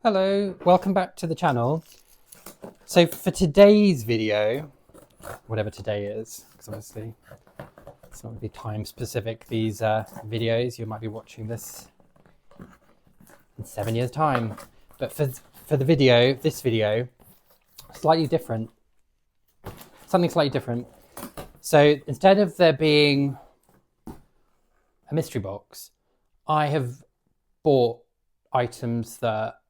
Hello, welcome back to the channel. So for today's video, whatever today is, because obviously it's not going to be time specific, these videos, you might be watching this in 7 years time. But for the video, this video, slightly different, something slightly different. So instead of there being a mystery box, I have bought items that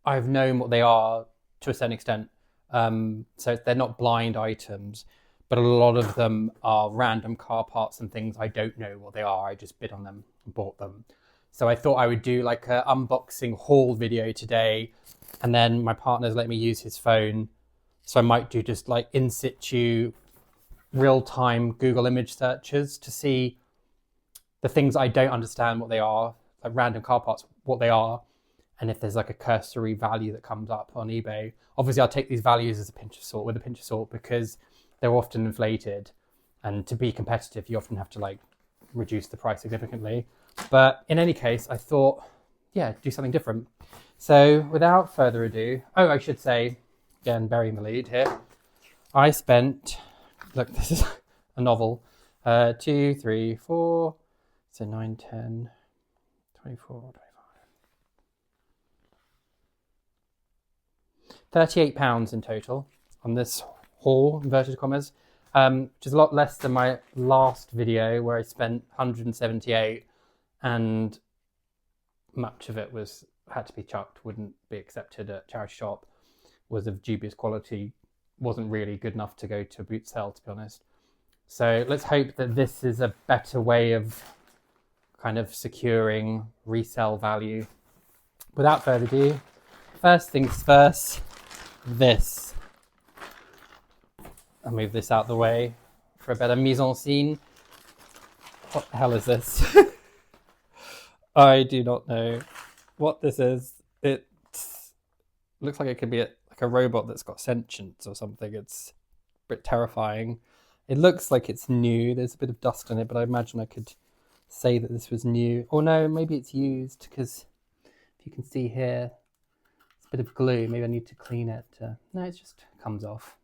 I've known what they are to a certain extent. So they're not blind items, but a lot of them are random car parts and things I don't know what they are. I just bid on them and bought them. So I thought I would do like an unboxing haul video today, and then my partner's let me use his phone. So I might do just like in situ, real-time Google image searches to see the things I don't understand what they are, like random car parts, what they are. And if there's like a cursory value that comes up on eBay, obviously I'll take these values as a pinch of salt, with a pinch of salt, because they're often inflated. And to be competitive, you often have to like reduce the price significantly. But in any case, I thought, yeah, do something different. So without further ado, I should say, again, burying the lead here, I spent, look, this is a novel, 2, 3, 4, so 9, 10, 24, 25. £38 in total on this haul, inverted commas, which is a lot less than my last video where I spent 178 and much of it had to be chucked, wouldn't be accepted at charity shop, was of dubious quality, wasn't really good enough to go to a boot sale, to be honest. So let's hope that this is a better way of kind of securing resale value. Without further ado, first things first, this. I'll move this out the way for a better mise en scene. What the hell is this? I do not know what this is. It looks like it could be like a robot that's got sentience or something. It's a bit terrifying. It looks like it's new. There's a bit of dust on it, but I imagine I could say that this was new. Or no, maybe it's used, because if you can see here, bit of glue. Maybe I need to clean it. No, it just comes off.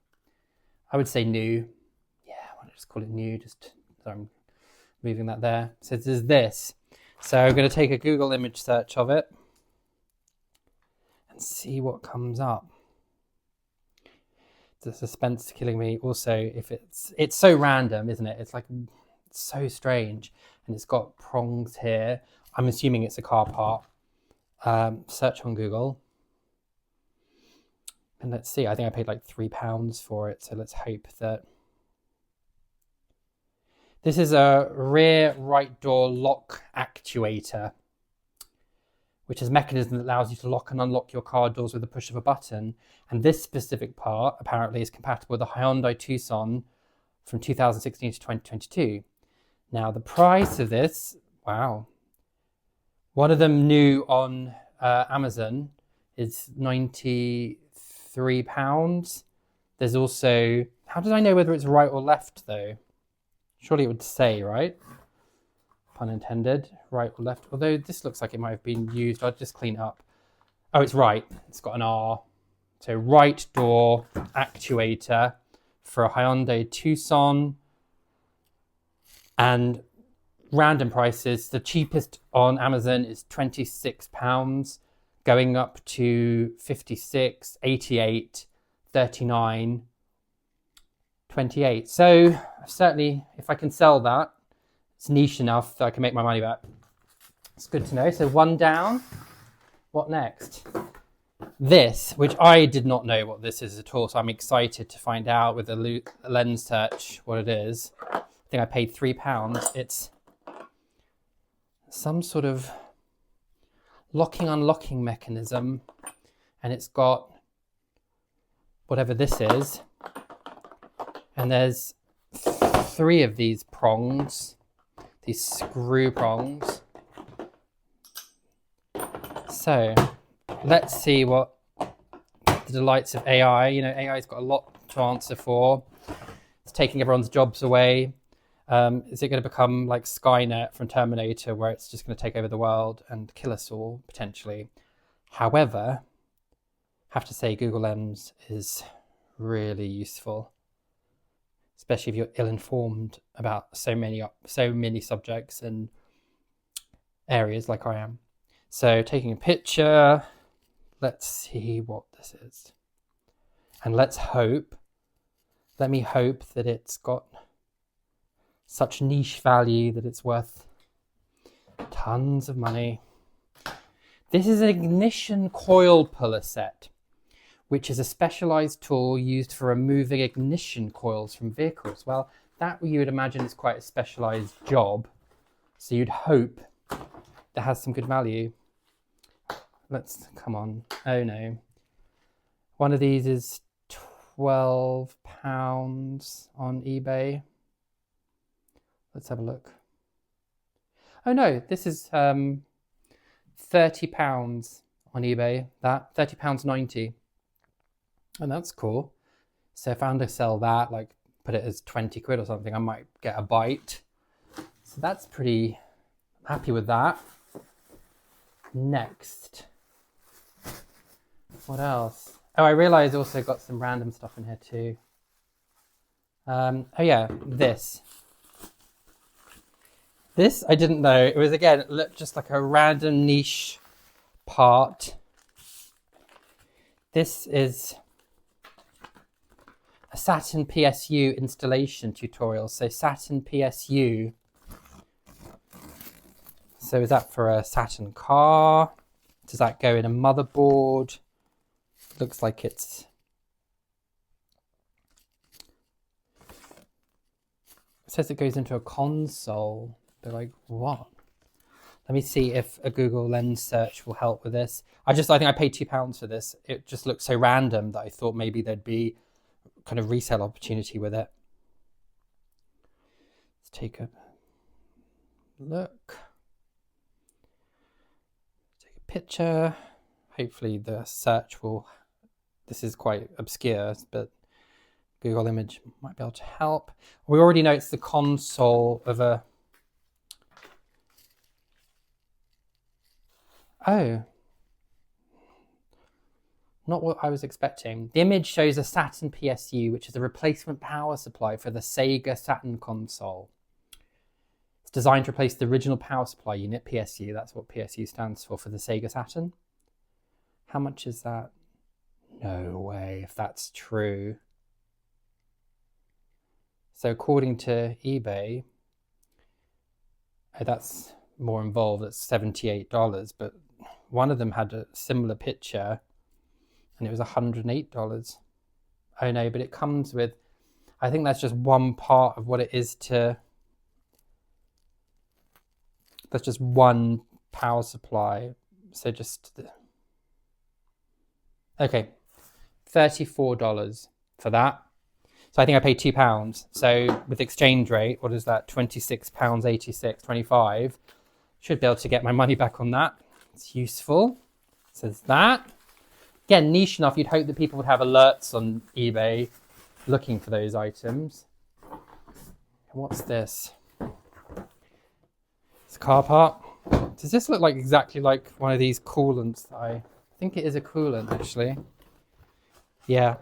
I would say new. Yeah, why don't I just call it new? Just so I'm moving that there. So there's this. So I'm going to take a Google image search of it and see what comes up. The suspense is killing me. Also, if it's so random, isn't it? It's like so strange, and it's got prongs here. I'm assuming it's a car part. Search on Google. And let's see, I think I paid like £3 for it. So let's hope that. This is a rear right door lock actuator, which is a mechanism that allows you to lock and unlock your car doors with the push of a button. And this specific part apparently is compatible with the Hyundai Tucson from 2016 to 2022. Now the price of this, wow. One of them new on Amazon is £93. There's also, how did I know whether it's right or left though? Surely it would say, right? Pun intended, right or left. Although this looks like it might have been used. I'll just clean it up. Oh, it's right. It's got an R. So right door actuator for a Hyundai Tucson. And random prices. The cheapest on Amazon is £26. Going up to 56, 88, 39, 28. So certainly, if I can sell that, it's niche enough that I can make my money back. It's good to know. So one down. What next? This, which I did not know what this is at all, so I'm excited to find out with a lens search what it is. I think I paid £3. It's some sort of locking unlocking mechanism, and it's got whatever this is, and there's 3 of these prongs, these screw prongs. So let's see what the delights of AI, AI's got a lot to answer for. It's taking everyone's jobs away. Is it going to become like Skynet from Terminator, where it's just going to take over the world and kill us all, potentially? However, I have to say Google Lens is really useful, especially if you're ill-informed about so many subjects and areas like I am. So taking a picture, let's see what this is. And let me hope that it's got such niche value that it's worth tons of money. This is an ignition coil puller set, which is a specialized tool used for removing ignition coils from vehicles. Well, that you would imagine is quite a specialized job. So you'd hope that has some good value. Come on. Oh no. One of these is £12 on eBay. Let's have a look. Oh no, this is £30 on eBay. That £30.90. And that's cool. So if I undersell that, like put it as 20 quid or something, I might get a bite. So that's pretty happy with that. Next. What else? Oh, I realized I also got some random stuff in here too. Oh yeah, this. This I didn't know. It was, again, it looked just like a random niche part. This is a Saturn PSU installation tutorial. So Saturn PSU. So is that for a Saturn car? Does that go in a motherboard? Looks like it says it goes into a console. They're like, what? Let me see if a Google Lens search will help with this. I think I paid £2 for this. It just looks so random that I thought maybe there'd be kind of resale opportunity with it. Let's take a look. Take a picture. Hopefully the search will... This is quite obscure, but Google Image might be able to help. We already know it's the console of a... Oh. Not what I was expecting. The image shows a Saturn PSU, which is a replacement power supply for the Sega Saturn console. It's designed to replace the original power supply unit, PSU. That's what PSU stands for the Sega Saturn. How much is that? No way, if that's true. So according to eBay, that's more involved. It's $78, but one of them had a similar picture and it was $108. Oh no, but it comes with, I think that's just one part of what it is to, that's just one power supply. So just, okay, $34 for that. So I think I paid £2. So with exchange rate, what is that? £26.86, 25. Should be able to get my money back on that. It's useful. So there's that. Again, niche enough, you'd hope that people would have alerts on eBay looking for those items. What's this? It's a car part. Does this look like exactly like one of these coolants that I think it is a coolant actually. Yeah,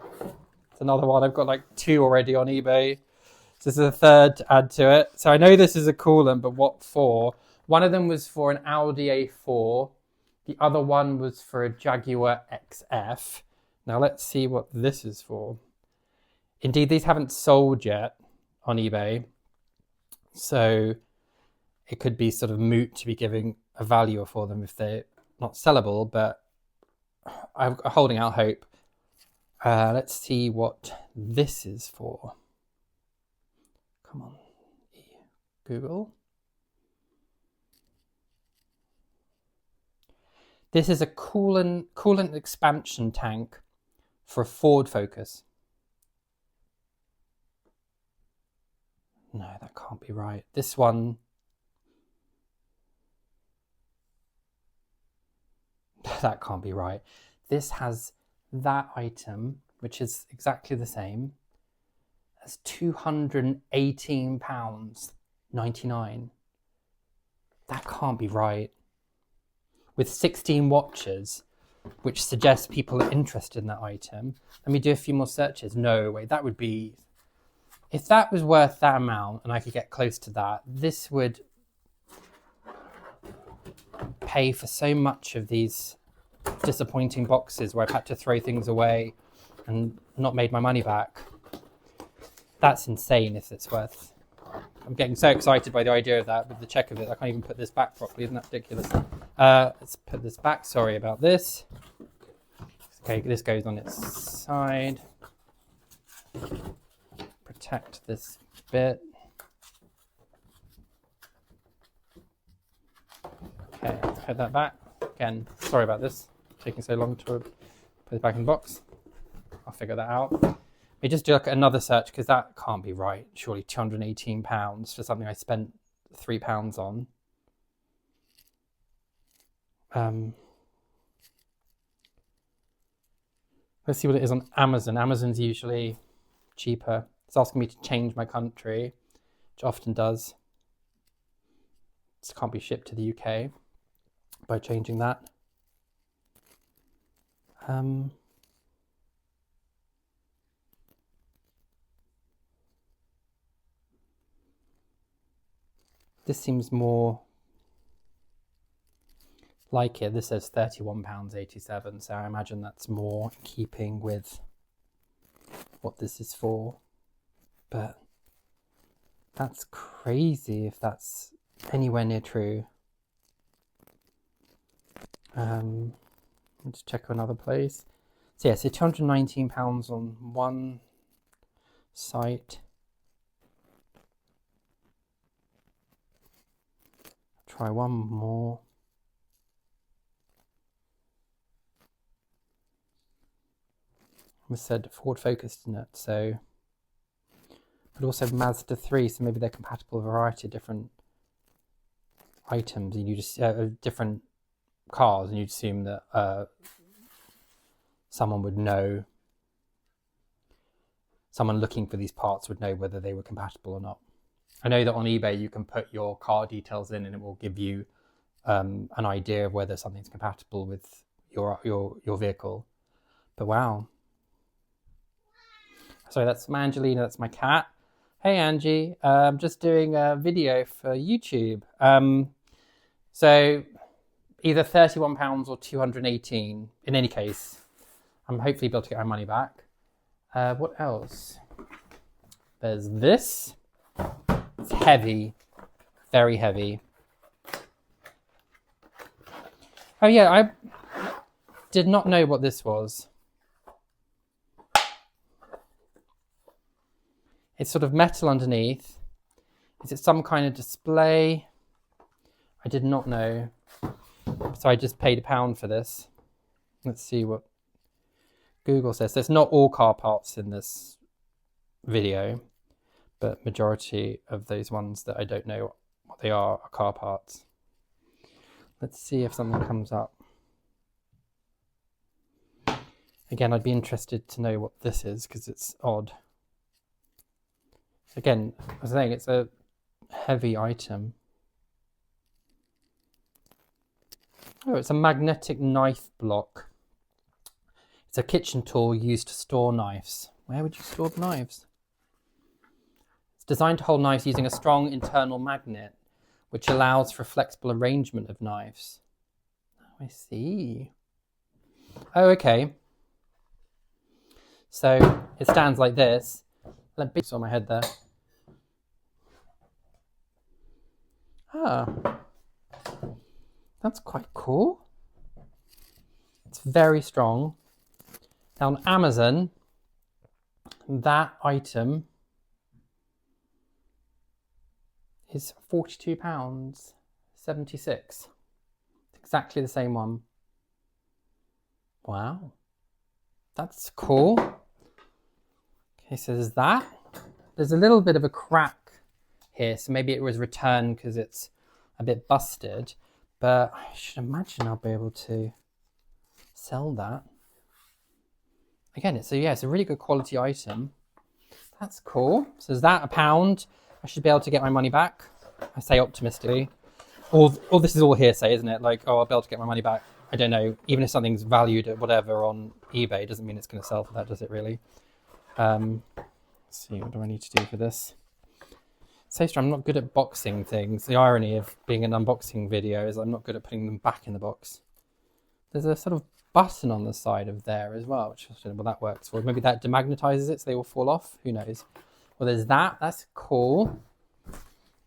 it's another one. I've got like 2 already on eBay. So this is a third to add to it. So I know this is a coolant, but what for? One of them was for an Audi A4. The other one was for a Jaguar XF. Now let's see what this is for. Indeed, these haven't sold yet on eBay. So it could be sort of moot to be giving a value for them if they're not sellable, but I'm holding out hope. Let's see what this is for. Come on, Google. This is a coolant expansion tank for a Ford Focus. No, that can't be right. This one, that can't be right. This has that item, which is exactly the same, as £218.99. That can't be right. With 16 watches. which suggests people are interested in that item. Let me do a few more searches. No way, that would be, if that was worth that amount and I could get close to that, this would pay for so much of these disappointing boxes where I've had to throw things away and not made my money back. That's insane if it's worth. I'm getting so excited by the idea of that with the check of it. I can't even put this back properly. Isn't that ridiculous? Let's put this back. Sorry about this. Okay, this goes on its side. Protect this bit. Okay, put that back. Again, sorry about this. Taking so long to put it back in the box. I'll figure that out. Let me just do like another search because that can't be right. Surely £218 for something I spent £3 on. Let's see what it is on Amazon. Amazon's usually cheaper. It's asking me to change my country, which often does. It can't be shipped to the UK by changing that. This seems more like it. This says £31.87, so I imagine that's more in keeping with what this is for. But that's crazy if that's anywhere near true. Let's check another place. So yeah, so £219 on one site. Try one more. I said Ford Focus, didn't it? So, but also Mazda 3, so maybe they're compatible with a variety of different items, and you just different cars, and you'd assume that someone would know, someone looking for these parts would know whether they were compatible or not. I know that on eBay you can put your car details in and it will give you an idea of whether something's compatible with your vehicle. But wow. So that's Angelina, that's my cat. Hey Angie, I'm just doing a video for YouTube. So either £31 or 218. In any case, I'm hopefully able to get my money back. What else? There's this. It's heavy, very heavy. Oh yeah, I did not know what this was. It's sort of metal underneath. Is it some kind of display? I did not know. So I just paid £1 for this. Let's see what Google says. There's not all car parts in this video, but majority of those ones that I don't know what they are car parts. Let's see if something comes up. Again, I'd be interested to know what this is because it's odd. Again, I was saying it's a heavy item. Oh, it's a magnetic knife block. It's a kitchen tool used to store knives. Where would you store the knives? It's designed to hold knives using a strong internal magnet, which allows for a flexible arrangement of knives. Oh, I see. Oh, okay. So it stands like this. Let me on my head there. Ah, that's quite cool. It's very strong. Now on Amazon, that item is £42.76. It's exactly the same one. Wow, that's cool. Okay, so there's that. There's a little bit of a crack here, so maybe it was returned because it's a bit busted, but I should imagine I'll be able to sell that. Again, it's a really good quality item. That's cool. So is that £1? I should be able to get my money back. I say optimistically. Or this is all hearsay, isn't it? Like, oh, I'll be able to get my money back. I don't know, even if something's valued at whatever on eBay, doesn't mean it's going to sell for that, does it really? Let's see, what do I need to do for this? So I'm not good at boxing things. The irony of being an unboxing video is I'm not good at putting them back in the box. There's a sort of button on the side of there as well, which I don't know what that works for. Maybe that demagnetizes it so they all fall off. Who knows? Well, there's that. That's cool.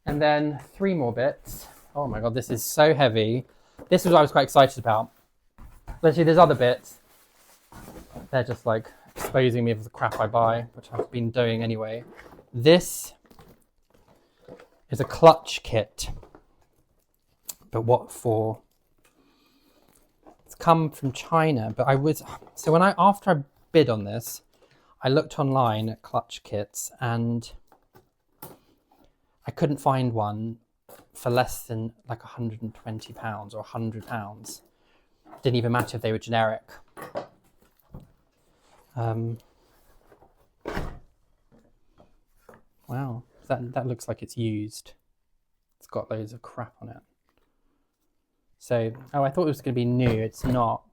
And then 3 more bits. Oh my God, this is so heavy. This is what I was quite excited about. Actually, there's other bits. They're just like exposing me of the crap I buy, which I've been doing anyway. This is a clutch kit. But what for? It's come from China, but so after I bid on this, I looked online at clutch kits and I couldn't find one for less than like £120 or £100. Didn't even matter if they were generic. Wow, that looks like it's used. It's got loads of crap on it. So, I thought it was going to be new. It's not.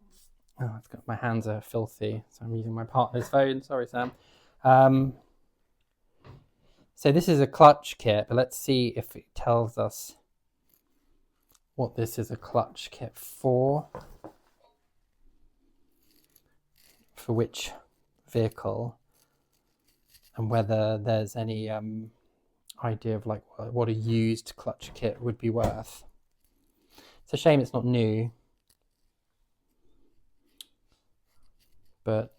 Oh, my hands are filthy, so I'm using my partner's phone. Sorry, Sam. So this is a clutch kit, but let's see if it tells us what this is a clutch kit for. For which vehicle, and whether there's any idea of like what a used clutch kit would be worth. It's a shame it's not new, but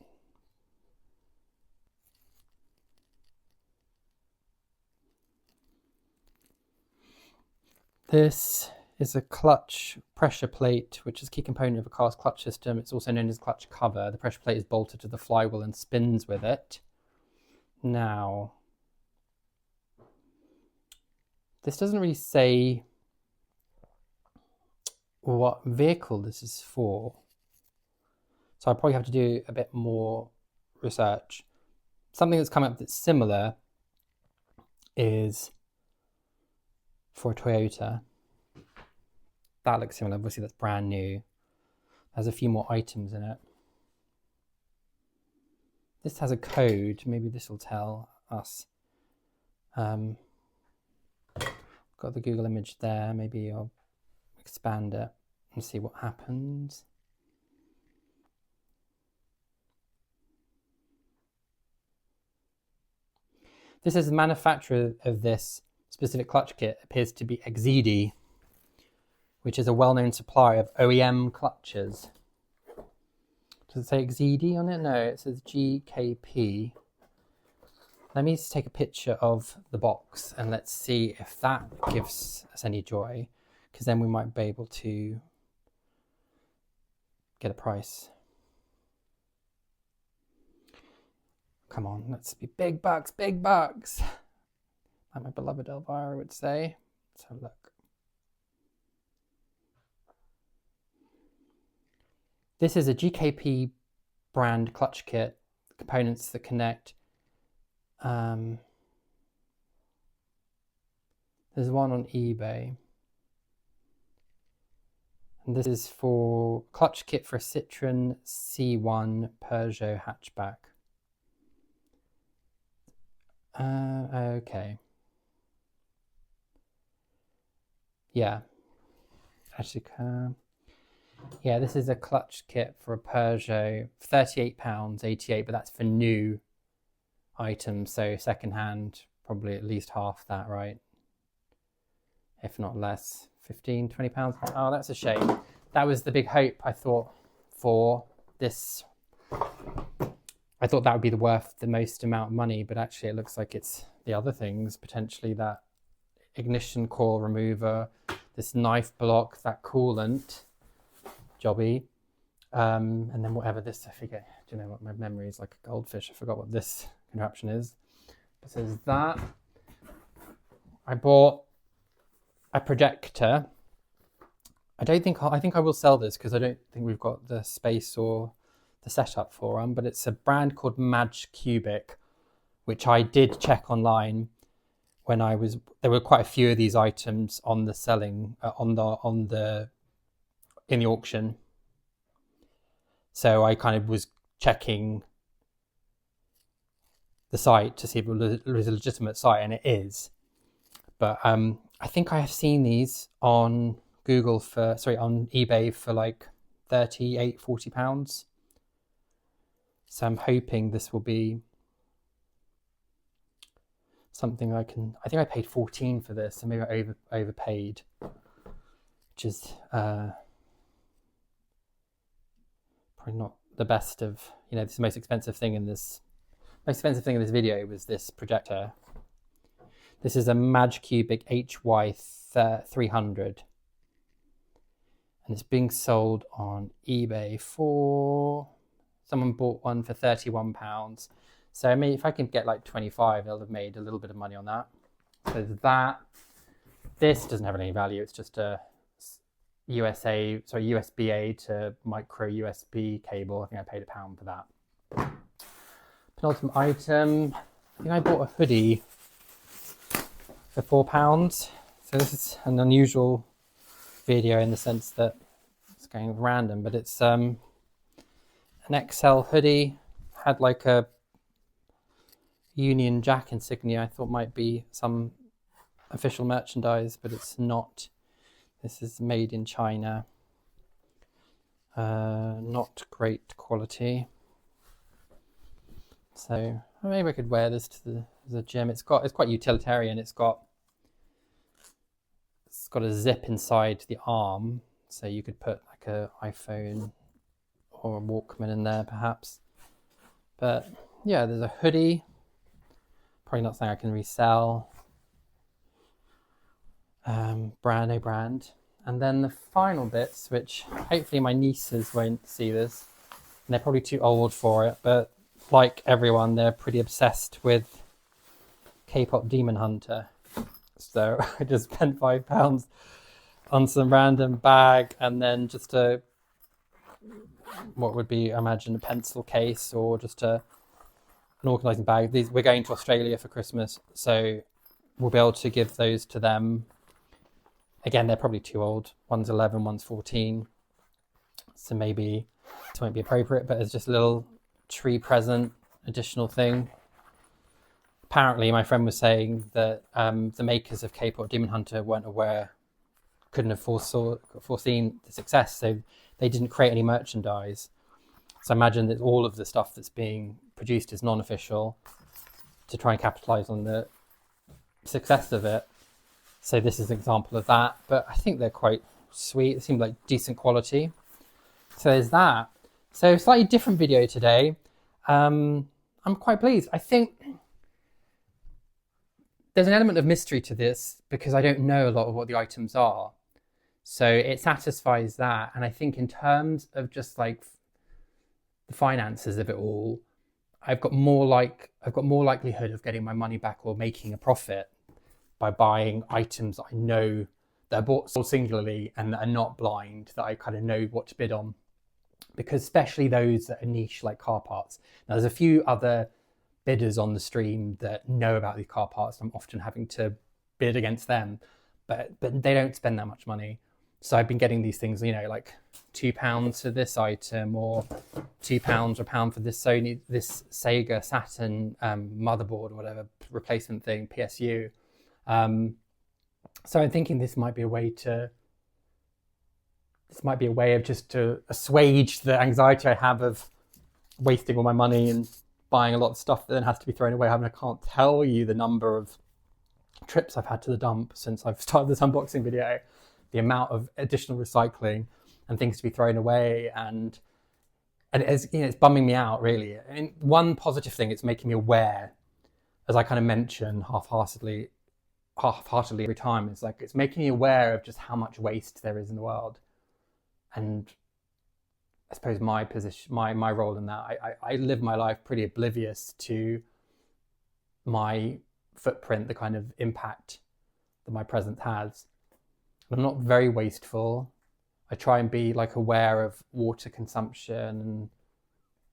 this is a clutch pressure plate, which is a key component of a car's clutch system. It's also known as clutch cover. The pressure plate is bolted to the flywheel and spins with it. Now, this doesn't really say what vehicle this is for. So I'll probably have to do a bit more research. Something that's come up that's similar is for a Toyota. That looks similar. Obviously, that's brand new. There's a few more items in it. This has a code. Maybe this will tell us. Got the Google image there. Maybe I'll expand it and see what happens. This is the manufacturer of this specific clutch kit appears to be XED, which is a well-known supplier of OEM clutches. Does it say XED on it? No, it says GKP. Let me just take a picture of the box and let's see if that gives us any joy, because then we might be able to get a price. Come on, let's be big bucks, like my beloved Elvira would say. Let's have a look. This is a GKP brand clutch kit, components that connect. There's one on eBay. And this is for clutch kit for a Citroen C1 Peugeot hatchback. Okay. Yeah. Actually, yeah, this is a clutch kit for a Peugeot, £38.88, but that's for new items, so second-hand, probably at least half that, right? If not less, £15-20. Oh, that's a shame. That was the big hope, I thought, for this. I thought that would be worth the most amount of money, but actually it looks like it's the other things, potentially that ignition coil remover, this knife block, that coolant jobby, and then whatever this, I forget, do you know what, my memory is like a goldfish, I forgot what this contraption is. It says that. I bought a projector. I think I will sell this because I don't think we've got the space or the setup for them, but it's a brand called Madge Cubic, which I did check online when there were quite a few of these items on the selling, in the auction. So I kind of was checking the site to see if it was a legitimate site, and it is. But I think I have seen these on on eBay for like £38-40. So I'm hoping this will be something I think I paid 14 for this, so maybe I overpaid, which is probably not the best of, this most expensive thing in this video was this projector. This is a Magcubic HY300, and it's being sold on eBay someone bought one for £31. So if I can get like 25, they'll have made a little bit of money on that. So this doesn't have any value. It's just a USB-A to micro USB cable. I think I paid £1 for that. Penultimate item, I think I bought a hoodie for £4. So this is an unusual video in the sense that it's going random, but it's an XL hoodie. Had like a Union Jack insignia. I thought might be some official merchandise, but it's not. This is made in China. Not great quality. So maybe I could wear this to the gym. It's quite utilitarian. It's got a zip inside the arm, so you could put like a iPhone or a Walkman in there perhaps. But yeah, there's a hoodie. Probably not something I can resell. Brand. And then the final bits, which hopefully my nieces won't see this, and they're probably too old for it, but like everyone, they're pretty obsessed with K-pop Demon Hunter. So I just spent £5 on some random bag, and then just what would be, I imagine, a pencil case or just an organising bag. We're going to Australia for Christmas, so we'll be able to give those to them. Again, they're probably too old. One's 11, one's 14. So maybe this won't be appropriate, but it's just a little tree present, additional thing. Apparently, my friend was saying that the makers of K-pop Demon Hunter couldn't have foreseen the success, so they didn't create any merchandise. So I imagine that all of the stuff that's being produced is non-official to try and capitalize on the success of it. So this is an example of that, but I think they're quite sweet. They seem like decent quality. So there's that. So slightly different video today. I'm quite pleased. I think there's an element of mystery to this because I don't know a lot of what the items are. So it satisfies that. And I think in terms of just like the finances of it all, I've got more likelihood of getting my money back or making a profit by buying items that I know that are bought singularly and that are not blind, that I kind of know what to bid on. Because especially those that are niche, like car parts. Now there's a few other bidders on the stream that know about these car parts. I'm often having to bid against them, but they don't spend that much money. So I've been getting these things, like £2 for this item, or £2 or £1 for this Sega Saturn motherboard or whatever replacement thing, PSU. So I'm thinking this might be a way of just to assuage the anxiety I have of wasting all my money and buying a lot of stuff that then has to be thrown away. I can't tell you the number of trips I've had to the dump since I've started this unboxing video, the amount of additional recycling and things to be thrown away, and it's bumming me out really. I mean, one positive thing it's making me aware, as I kind of mention half-heartedly every time, is like it's making me aware of just how much waste there is in the world. And I suppose my position, my role in that, I live my life pretty oblivious to my footprint, the kind of impact that my presence has. I'm not very wasteful. I try and be like aware of water consumption, and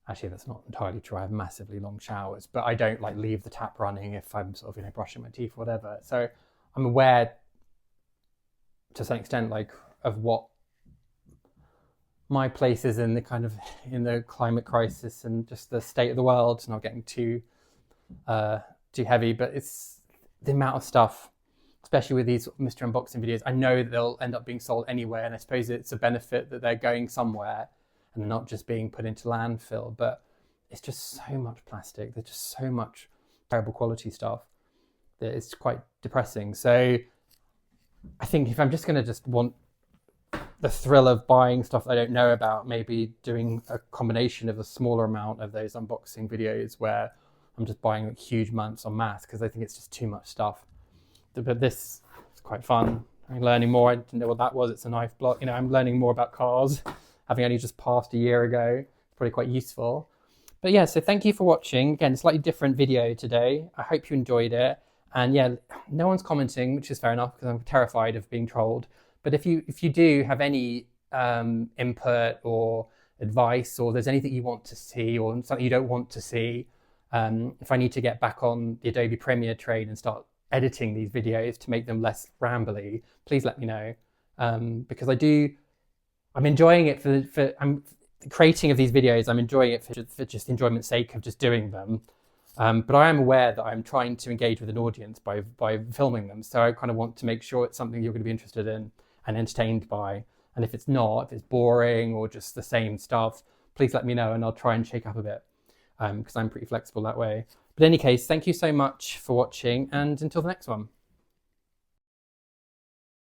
actually that's not entirely true. I have massively long showers, but I don't like leave the tap running if I'm sort of brushing my teeth or whatever. So I'm aware to some extent like of what my place is in the kind of in the climate crisis and just the state of the world, not getting too heavy, but it's the amount of stuff, especially with these mystery unboxing videos. I know that they'll end up being sold anywhere, and I suppose it's a benefit that they're going somewhere and they're not just being put into landfill, but it's just so much plastic. There's just so much terrible quality stuff that it's quite depressing. So I think if I'm just going to just want the thrill of buying stuff I don't know about, maybe doing a combination of a smaller amount of those unboxing videos where I'm just buying like huge amounts en masse, because I think it's just too much stuff. But this is quite fun. I'm learning more. I didn't know what that was. It's a knife block. You know, I'm learning more about cars, having only just passed a year ago. It's probably quite useful. But yeah, so thank you for watching. Again, a slightly different video today. I hope you enjoyed it. And yeah, no one's commenting, which is fair enough, because I'm terrified of being trolled. But if you do have any input or advice, or there's anything you want to see or something you don't want to see, if I need to get back on the Adobe Premiere train and start editing these videos to make them less rambly, please let me know. Because I'm enjoying it for the creating of these videos. I'm enjoying it for just enjoyment's sake of just doing them. But I am aware that I'm trying to engage with an audience by filming them. So I kind of want to make sure it's something you're going to be interested in and entertained by. And if it's not, if it's boring or just the same stuff, please let me know and I'll try and shake up a bit, because I'm pretty flexible that way. But in any case, thank you so much for watching, and until the next one.